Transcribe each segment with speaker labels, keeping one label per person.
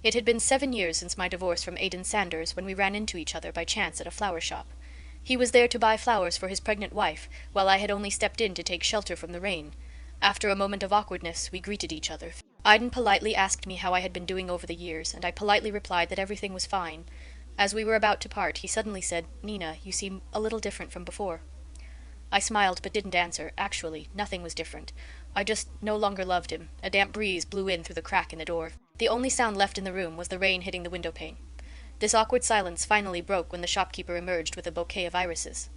Speaker 1: It had been 7 years since my divorce from Aidan Sanders when we ran into each other by chance at a flower shop. He was there to buy flowers for his pregnant wife, while I had only stepped in to take shelter from the rain. After a moment of awkwardness, we greeted each other. Aidan politely asked me how I had been doing over the years, and I politely replied that everything was fine. As we were about to part, he suddenly said, "Nina, you seem a little different from before." I smiled but didn't answer. Actually, nothing was different. I just no longer loved him. A damp breeze blew in through the crack in the door. The only sound left in the room was the rain hitting the window pane. This awkward silence finally broke when the shopkeeper emerged with a bouquet of irises.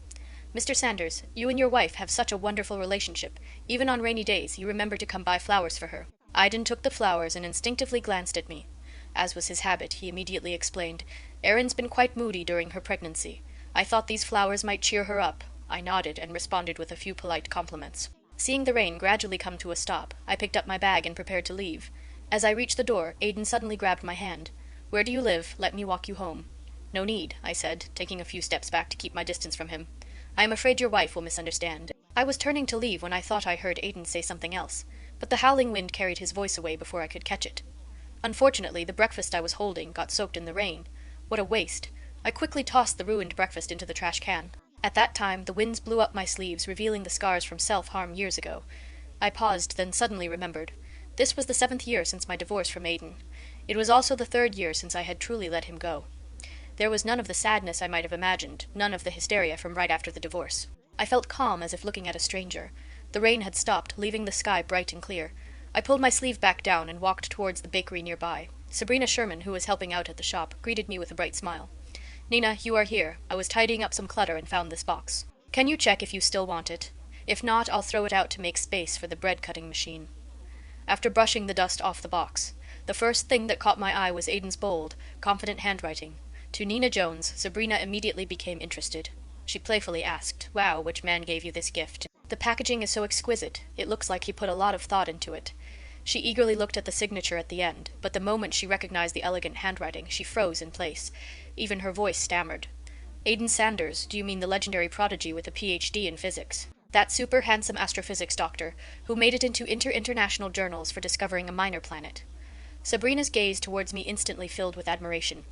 Speaker 1: "Mr. Sanders, you and your wife have such a wonderful relationship. Even on rainy days, you remember to come buy flowers for her." Aidan took the flowers and instinctively glanced at me. As was his habit, he immediately explained, "Erin's been quite moody during her pregnancy. I thought these flowers might cheer her up." I nodded and responded with a few polite compliments. Seeing the rain gradually come to a stop, I picked up my bag and prepared to leave. As I reached the door, Aidan suddenly grabbed my hand. "Where do you live? Let me walk you home." "No need," I said, taking a few steps back to keep my distance from him. "I am afraid your wife will misunderstand." I was turning to leave when I thought I heard Aidan say something else, but the howling wind carried his voice away before I could catch it. Unfortunately, the breakfast I was holding got soaked in the rain. What a waste! I quickly tossed the ruined breakfast into the trash can. At that time, the winds blew up my sleeves, revealing the scars from self-harm years ago. I paused, then suddenly remembered. This was the 7th year since my divorce from Aidan. It was also the 3rd year since I had truly let him go. There was none of the sadness I might have imagined, none of the hysteria from right after the divorce. I felt calm as if looking at a stranger. The rain had stopped, leaving the sky bright and clear. I pulled my sleeve back down and walked towards the bakery nearby. Sabrina Sherman, who was helping out at the shop, greeted me with a bright smile. "Nina, you are here. I was tidying up some clutter and found this box. Can you check if you still want it? If not, I'll throw it out to make space for the bread-cutting machine." After brushing the dust off the box, the first thing that caught my eye was Aidan's bold, confident handwriting. To Nina Jones, Sabrina immediately became interested. She playfully asked, "Wow, which man gave you this gift? The packaging is so exquisite. It looks like he put a lot of thought into it." She eagerly looked at the signature at the end, but the moment she recognized the elegant handwriting, she froze in place. Even her voice stammered. "Aidan Sanders, do you mean the legendary prodigy with a PhD in physics? That super handsome astrophysics doctor who made it into international journals for discovering a minor planet?" Sabrina's gaze towards me instantly filled with admiration.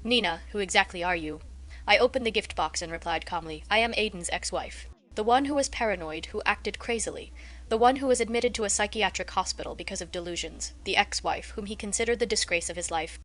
Speaker 1: "Nina, who exactly are you?" I opened the gift box and replied calmly, "I am Aidan's ex-wife. The one who was paranoid, who acted crazily. The one who was admitted to a psychiatric hospital because of delusions. The ex-wife, whom he considered the disgrace of his life.